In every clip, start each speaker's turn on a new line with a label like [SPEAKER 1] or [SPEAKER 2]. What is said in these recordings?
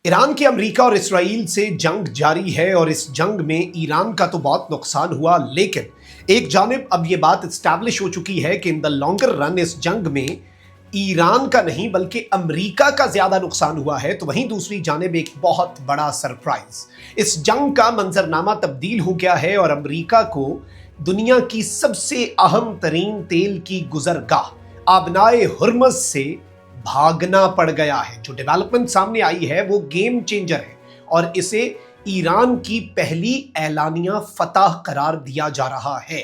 [SPEAKER 1] Iran की America और Israel से जंग जारी है और इस जंग में ईरान का तो बहुत नुकसान हुआ, लेकिन एक जानिब अब ये बात इस्टेब्लिश हो चुकी है कि इन द लॉन्गर रन इस जंग में ईरान का नहीं बल्कि अमेरिका का ज्यादा नुकसान हुआ है। तो वहीं दूसरी जानिब एक बहुत बड़ा सरप्राइज, इस जंग का मंजरनामा तब्दील हो गया है और अमेरिका को दुनिया की सबसे अहम तरीन तेल की गुजरगाह आबनाए हुर्मुज़ से भागना पड़ गया है। जो डेवलपमेंट सामने आई है वो गेम चेंजर है और इसे ईरान की पहली एलानिया फतह करार दिया जा रहा है।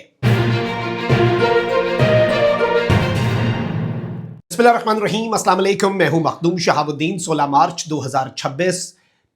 [SPEAKER 1] बिस्मिल्लाहिर्रहमानिर्रहीम, अस्सलाम वालेकुम। मैं हूं मखदूम शहाबुद्दीन। 16 मार्च 2026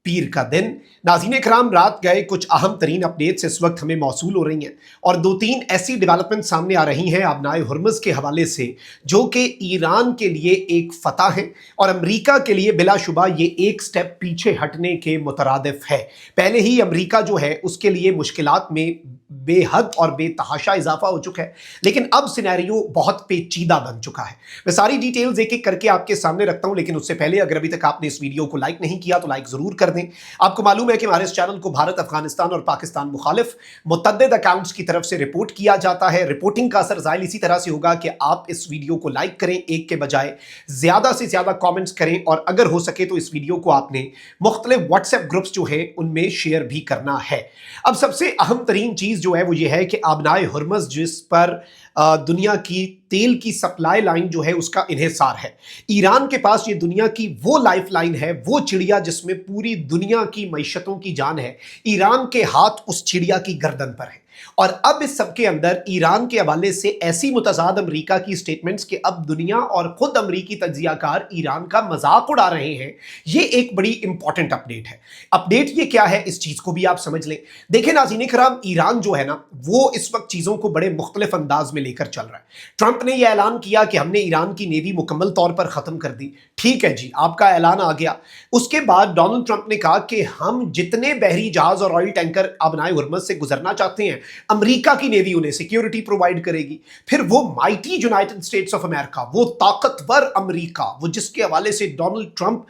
[SPEAKER 1] पीर का दिन। नाज़रीन कराम, रात गए कुछ अहम तरीन अपडेट्स इस वक्त हमें मौसूल हो रही हैं और दो तीन ऐसी डेवलपमेंट सामने आ रही हैं आबनाए हुर्मुज़ के हवाले से, जो कि ईरान के लिए एक फतह है और अमेरिका के लिए बिलाशुबा ये एक स्टेप पीछे हटने के मुतरादिफ है। पहले ही अमेरिका जो है उसके लिए मुश्किलात में बेहद और बेतहाशा इजाफा हो चुका है, लेकिन अब सिनेरियो बहुत पेचीदा बन चुका है। मैं सारी डिटेल्स एक एक करके आपके सामने रखता हूं, लेकिन उससे पहले अगर अभी तक आपने इस वीडियो को लाइक नहीं किया तो लाइक जरूर कर दें। आपको मालूम है कि हमारे इस चैनल को भारत, अफगानिस्तान और पाकिस्तान मुखालिफ मुतअद्दिद अकाउंट्स की तरफ से रिपोर्ट किया जाता है। रिपोर्टिंग का असर ज़ाहिर इसी तरह से होगा कि आप इस वीडियो को लाइक करें, एक के बजाय ज्यादा से ज्यादा कॉमेंट्स करें और अगर हो सके तो इस वीडियो को आपने मुख्तलिफ व्हाट्सएप ग्रुप्स जो है उनमें शेयर भी करना है। अब सबसे अहम तरीन चीज जो है वो ये है कि आबनाए हुर्मुज़, जिस पर दुनिया की तेल की सप्लाई लाइन जो है उसका इन्हिसार है, ईरान के पास ये दुनिया की वो लाइफ लाइन है, वो चिड़िया जिसमें पूरी दुनिया की मईशतों की जान है, ईरान के हाथ उस चिड़िया की गर्दन पर है। और अब इस सब के अंदर ईरान के हवाले से ऐसी मुतज़ाद अमेरिका की स्टेटमेंट्स कि अब दुनिया और खुद अमेरिकी तज्जियाकार ईरान का मजाक उड़ा रहे हैं। ये एक बड़ी इंपॉर्टेंट अपडेट है। अपडेट ये क्या है, इस चीज को भी आप समझ लें। देखें नाज़रीन कराम, ईरान जो है ना वो इस वक्त चीजों को बड़े मुख्तलिफ अंदाज में लेकर चल रहा है। ट्रंप ने यह ऐलान किया कि हमने ईरान की नेवी मुकम्मल तौर पर खत्म कर दी। ठीक है जी, आपका ऐलान आ गया। उसके बाद डोनाल्ड ट्रंप ने कहा कि हम जितने बहरी जहाज और ऑयल टैंकर आबनाए हुर्मुज़ से गुजरना चाहते हैं, अमेरिका की नेवी उन्हें सिक्योरिटी प्रोवाइड करेगी। फिर वो mighty United states of America, वो ताकतवर अमेरिका, वो जिसके हवाले से डोनाल्ड ट्रंप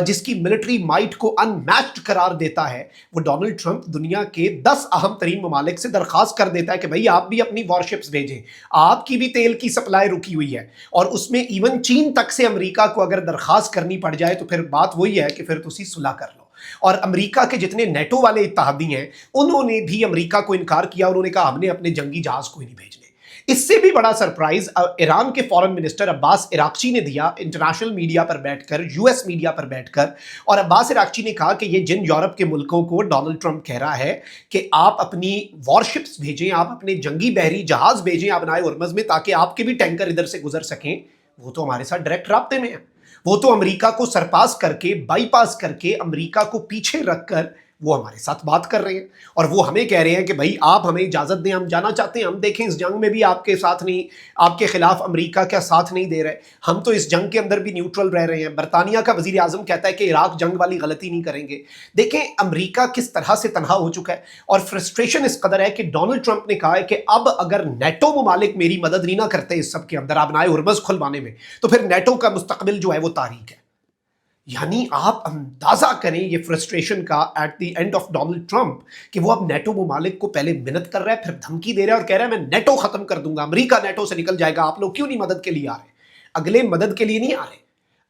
[SPEAKER 1] जिसकी मिलिट्री माइट को अनमैच्ड करार देता है, वो डोनाल्ड ट्रंप दुनिया के 10 अहम तरीन ममालिक से दरखास्त कर देता है कि भाई आप भी अपनी वॉरशिप्स भेजें, आपकी भी तेल की सप्लाई रुकी हुई है। और उसमें इवन चीन तक से अमेरिका को अगर दरखास्त करनी पड़ जाए तो फिर बात वही है कि फिर तुसी सुलह कर लो। और अमेरिका के जितने नेटो वाले इत्तेहादी हैं उन्होंने भी अमेरिका को इनकार किया। उन्होंने कहा हमने अपने जंगी जहाज को ही नहीं भेजने। इससे भी बड़ा सरप्राइज ईरान के फॉरेन मिनिस्टर अब्बास इराक्ची ने दिया इंटरनेशनल मीडिया पर बैठकर, यूएस मीडिया पर बैठकर। और अब्बास इराक्ची ने कहा कि ये जिन यूरोप के मुल्कों को डोनाल्ड ट्रंप कह रहा है कि आप अपनी वॉरशिप्स भेजें, आप अपने जंगी बहरी जहाज भेजें आबनाए हुर्मुज़ में ताकि आपके भी टैंकर इधर से गुजर सकें, वो तो हमारे साथ डायरेक्ट राब्ते में है। वो तो अमेरिका को सरपास करके, बाईपास करके, अमेरिका को पीछे रखकर वो हमारे साथ बात कर रहे हैं और वो हमें कह रहे हैं कि भाई आप हमें इजाजत दें, हम जाना चाहते हैं। हम देखें इस जंग में भी आपके साथ नहीं, आपके खिलाफ अमेरिका का साथ नहीं दे रहे। हम तो इस जंग के अंदर भी न्यूट्रल रह रहे हैं। बरतानिया का वजीर आजम कहता है कि इराक जंग वाली गलती नहीं करेंगे। देखें अमेरिका किस तरह से तनहा हो चुका है और फ्रस्ट्रेशन इस कदर है कि डोनाल्ड ट्रंप ने कहा है कि अब अगर नेटो ममालिक मेरी मदद नहीं ना करते इस सब के अंदर आबनाए हुर्मुज़ खुलवाने में, तो फिर नेटो का मुस्तकबिल जो है वो तारीख है। यानी आप अंदाजा करें ये फ्रस्ट्रेशन का at the end of Donald Trump कि वो अब नेटो ममालिक को पहले मिन्नत कर रहा है, फिर धमकी दे रहा है और कह रहा है मैं नेटो खत्म कर दूंगा, अमेरिका नेटो से निकल जाएगा, आप लोग क्यों नहीं मदद के लिए आ रहे। अगले मदद के लिए नहीं आ रहे,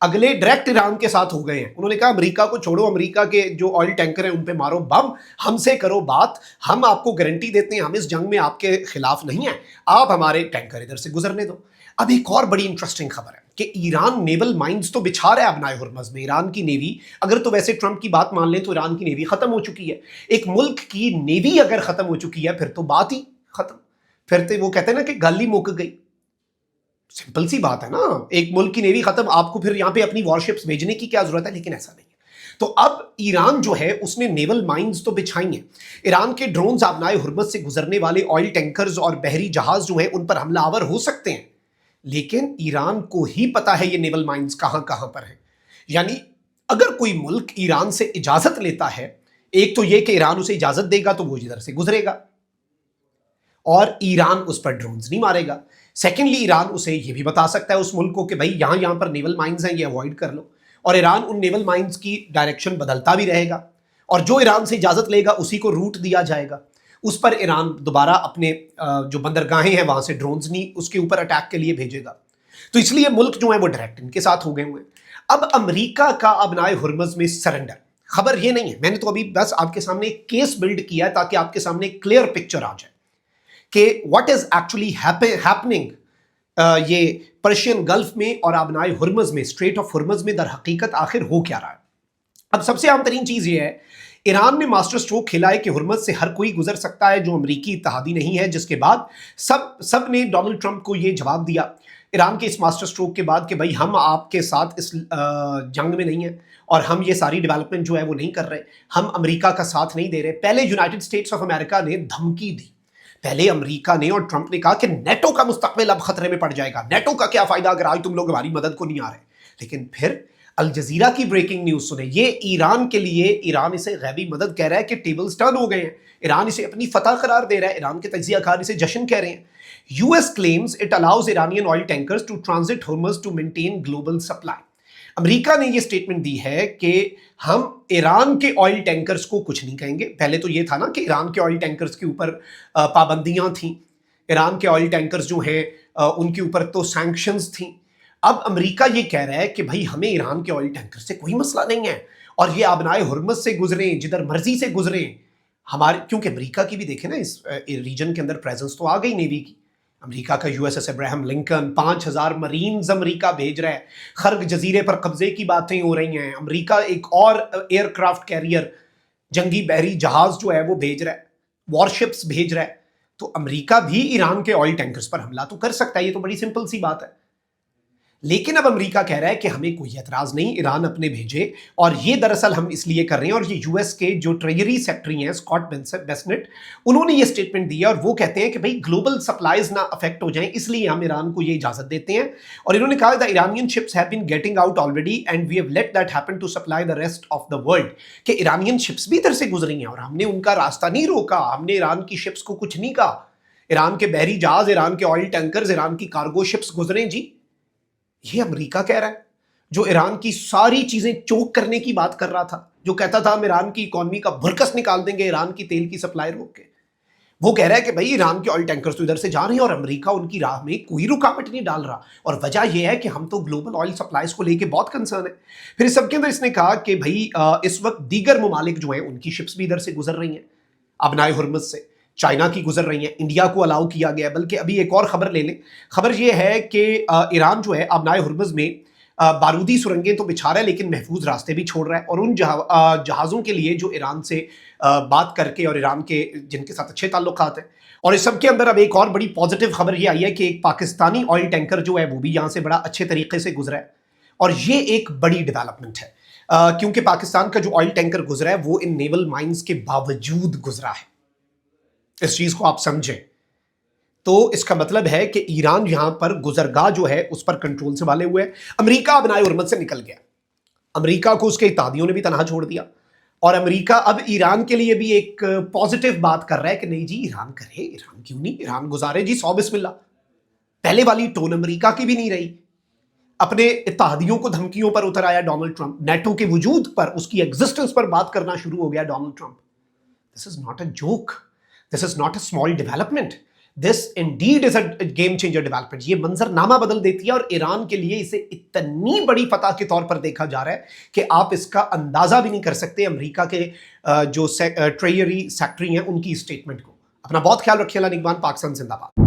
[SPEAKER 1] अगले डायरेक्ट ईरान के साथ हो गए हैं। उन्होंने कहा अमेरिका को छोड़ो, अमेरिका के जो ऑयल टैंकर हैं उन पे मारो बम, हमसे करो बात, हम आपको गारंटी देते हैं हम इस जंग में आपके खिलाफ नहीं है, आप हमारे टैंकर इधर से गुजरने दो। अब एक और बड़ी इंटरेस्टिंग खबर है कि ईरान नेवल माइंस तो बिछा रहा है आबनाए हुर्मुज़ में। ईरान की नेवी, अगर तो वैसे ट्रंप की बात मान लें तो ईरान की नेवी खत्म हो चुकी है। एक मुल्क की नेवी अगर खत्म हो चुकी है फिर तो बात ही खत्म, फिर तो वो कहते हैं ना कि गल ही मुक गई। सिंपल सी बात है ना, एक मुल्क की नेवी खत्म, आपको फिर यहां पे अपनी वॉरशिप्स भेजने की क्या जरूरत है। लेकिन ऐसा नहीं है। तो अब ईरान जो है उसने नेवल माइंस तो बिछाई हैं। ईरान के ड्रोन्स आबनाए हुर्मुज़ से गुजरने वाले ऑयल टैंकर्स और बहरी जहाज जो है उन पर हमलावर हो सकते हैं, लेकिन ईरान को ही पता है ये नेवल माइंस कहां कहां पर है। यानी अगर कोई मुल्क ईरान से इजाजत लेता है, एक तो ये कि ईरान उसे इजाजत देगा तो वो इधर से गुजरेगा और ईरान उस पर ड्रोन्स नहीं मारेगा। सेकेंडली ईरान उसे ये भी बता सकता है उस मुल्क को कि भाई यहां पर नेवल माइंस हैं, ये अवॉइड कर लो। اور ایران ان نیول مائنز کی ڈائریکشن بدلتا بھی رہے گا، اور جو ایران سے اجازت لے گا اسی کو روٹ دیا جائے گا، اس پر ایران دوبارہ اپنے جو بندرگاہیں ہیں وہاں سے ڈرونز نہیں اس کے اوپر اٹیک کے لیے بھیجے گا۔ تو اس لیے ملک جو ہے وہ ڈائریکٹ ان کے ساتھ ہو گئے ہوئے ہیں۔ اب امریکہ کا ابنائے ہرمز میں سرنڈر، خبر یہ نہیں ہے، میں نے تو ابھی بس آپ کے سامنے ایک کیس بلڈ کیا ہے تاکہ آپ کے سامنے کلیئر پکچر آ جائے کہ واٹ از ایکچولی ہیپننگ یہ پرشین گلف میں اور ابنائے ہرمز میں، اسٹریٹ آف ہرمز میں در حقیقت آخر ہو کیا رہا ہے۔ اب سب سے عام ترین چیز یہ ہے، ایران نے ماسٹر سٹروک کھیلا ہے کہ ہرمز سے ہر کوئی گزر سکتا ہے جو امریکی اتحادی نہیں ہے، جس کے بعد سب نے ڈونلڈ ٹرمپ کو یہ جواب دیا ایران کے اس ماسٹر سٹروک کے بعد کہ بھائی ہم آپ کے ساتھ اس جنگ میں نہیں ہیں اور ہم یہ ساری ڈیولپمنٹ جو ہے وہ نہیں کر رہے، ہم امریکہ کا ساتھ نہیں دے رہے۔ پہلے یونائٹڈ اسٹیٹس آف امریکہ نے دھمکی دی، پہلے امریکہ نے اور ٹرمپ نے کہا کہ نیٹو کا مستقبل اب خطرے میں پڑ جائے گا، نیٹو کا کیا فائدہ اگر آج تم لوگ ہماری مدد کو نہیں آ رہے۔ لیکن پھر الجزیرہ کی بریکنگ نیوز سنیں، یہ ایران کے لیے، ایران اسے غیبی مدد کہہ رہا ہے کہ ٹیبلز ٹرن ہو گئے ہیں، ایران اسے اپنی فتح قرار دے رہا ہے، ایران کے تجزیہ کار اسے جشن کہہ رہے ہیں۔ US claims it allows Iranian oil tankers to transit Hormuz to maintain global supply۔ امریکہ نے یہ سٹیٹمنٹ دی ہے کہ ہم ایران کے آئل ٹینکرز کو کچھ نہیں کہیں گے۔ پہلے تو یہ تھا نا کہ ایران کے آئل ٹینکرز کے اوپر پابندیاں تھیں، ایران کے آئل ٹینکرز جو ہیں ان کے اوپر تو سینکشنز تھیں۔ اب امریکہ یہ کہہ رہا ہے کہ بھائی ہمیں ایران کے آئل ٹینکر سے کوئی مسئلہ نہیں ہے، اور یہ ابنائے ہرمز سے گزریں، جدھر مرضی سے گزریں ہمارے، کیونکہ امریکہ کی بھی دیکھیں نا اس ریجن کے اندر پریزنس تو آ گئی نیوی کی۔ امریکہ کا USS ابراہم لنکن 5000 مرینز امریکہ بھیج رہا ہے، خرگ جزیرے پر قبضے کی باتیں ہو رہی ہیں، امریکہ ایک اور ایئر کرافٹ کیریئر جنگی بحری جہاز جو ہے وہ بھیج رہا ہے، وارشپس بھیج رہا ہے۔ تو امریکہ بھی ایران کے آئل ٹینکرز پر حملہ تو کر سکتا ہے، یہ تو بڑی سمپل سی بات ہے۔ لیکن اب امریکہ کہہ رہا ہے کہ ہمیں کوئی اعتراض نہیں، ایران اپنے بھیجے، اور یہ دراصل ہم اس لیے کر رہے ہیں۔ اور یہ US کے جو ٹریجری سیکٹری ہیں اسکاٹ بیسنٹ، انہوں نے یہ سٹیٹمنٹ دی ہے، اور وہ کہتے ہیں کہ بھئی گلوبل سپلائز نہ افیکٹ ہو جائیں، اس لیے ہم ایران کو یہ اجازت دیتے ہیں۔ اور انہوں نے کہا the Iranian ships have been getting out already and we have let that happen to supply the rest of the world، کہ ایرانین شپس بھی ادھر سے گزری ہیں اور ہم نے ان کا راستہ نہیں روکا، ہم نے ایران کی شپس کو کچھ نہیں کہا۔ ایران کے بحری جہاز، ایران کے آئل ٹینکرز، ایران کی کارگو شپس گزریں جی۔ یہ امریکہ کہہ رہا ہے، جو ایران کی ساری چیزیں چوک کرنے کی بات کر رہا تھا، جو کہتا تھا ہم ایران کی اکانومی کا بھرکس نکال دیں گے ایران کی تیل کی سپلائی روک کے، وہ کہہ رہا ہے کہ بھائی ایران کے آئل ٹینکرز تو ادھر سے جا رہے ہیں اور امریکہ ان کی راہ میں کوئی رکاوٹ نہیں ڈال رہا، اور وجہ یہ ہے کہ ہم تو گلوبل آئل سپلائز کو لے کے بہت کنسرن ہے۔ پھر اس سب کے اندر اس نے کہا کہ بھائی اس وقت دیگر ممالک جو ہیں ان کی شپس بھی ادھر سے گزر رہی ہیں، ابنائے ہرمز سے، چائنا کی گزر رہی ہیں، انڈیا کو الاؤ کیا گیا ہے۔ بلکہ ابھی ایک اور خبر لے لیں، خبر یہ ہے کہ ایران جو ہے ابنائے ہرمز میں بارودی سرنگیں تو بچھا رہا ہے لیکن محفوظ راستے بھی چھوڑ رہا ہے، اور ان جہازوں کے لیے جو ایران سے بات کر کے، اور ایران کے جن کے ساتھ اچھے تعلقات ہیں۔ اور اس سب کے اندر اب ایک اور بڑی پازیٹیو خبر یہ آئی ہے کہ ایک پاکستانی آئل ٹینکر جو ہے وہ بھی یہاں سے بڑا اچھے طریقے سے گزرا ہے، اور یہ ایک بڑی ڈیولپمنٹ ہے کیونکہ پاکستان کا جو آئل ٹینکر گزرا ہے وہ ان نیول مائنز کے باوجود گزرا ہے۔ اس چیز کو آپ سمجھیں تو اس کا مطلب ہے کہ ایران یہاں پر گزرگاہ جو ہے اس پر کنٹرول سنبھالے ہوئے ہے۔ امریکہ ابنائے ہرمز سے نکل گیا، امریکہ کو اس کے اتحادیوں نے بھی تنہا چھوڑ دیا، اور امریکہ اب ایران کے لیے بھی ایک پازیٹیو بات کر رہا ہے کہ نہیں جی ایران کرے، ایران کیوں نہیں، ایران گزارے جی، 100 بسم اللہ۔ پہلے والی ٹون امریکہ کی بھی نہیں رہی، اپنے اتحادیوں کو دھمکیوں پر اتر آیا ڈونلڈ ٹرمپ، نیٹو کے وجود پر، اس کی ایگزسٹنس پر بات کرنا شروع ہو گیا Donald Trump. This is not a joke, this is not a small development, this indeed is a game changer development. یہ منظر نامہ بدل دیتی ہے، اور ایران کے لیے اسے اتنی بڑی فتح کے طور پر دیکھا جا رہا ہے کہ آپ اس کا اندازہ بھی نہیں کر سکتے امریکہ کے جو ٹریجری سیکٹری ہیں ان کی اسٹیٹمنٹ کو۔ اپنا بہت خیال رکھیے، اللہ نگہبان، پاکستان زندہ باد۔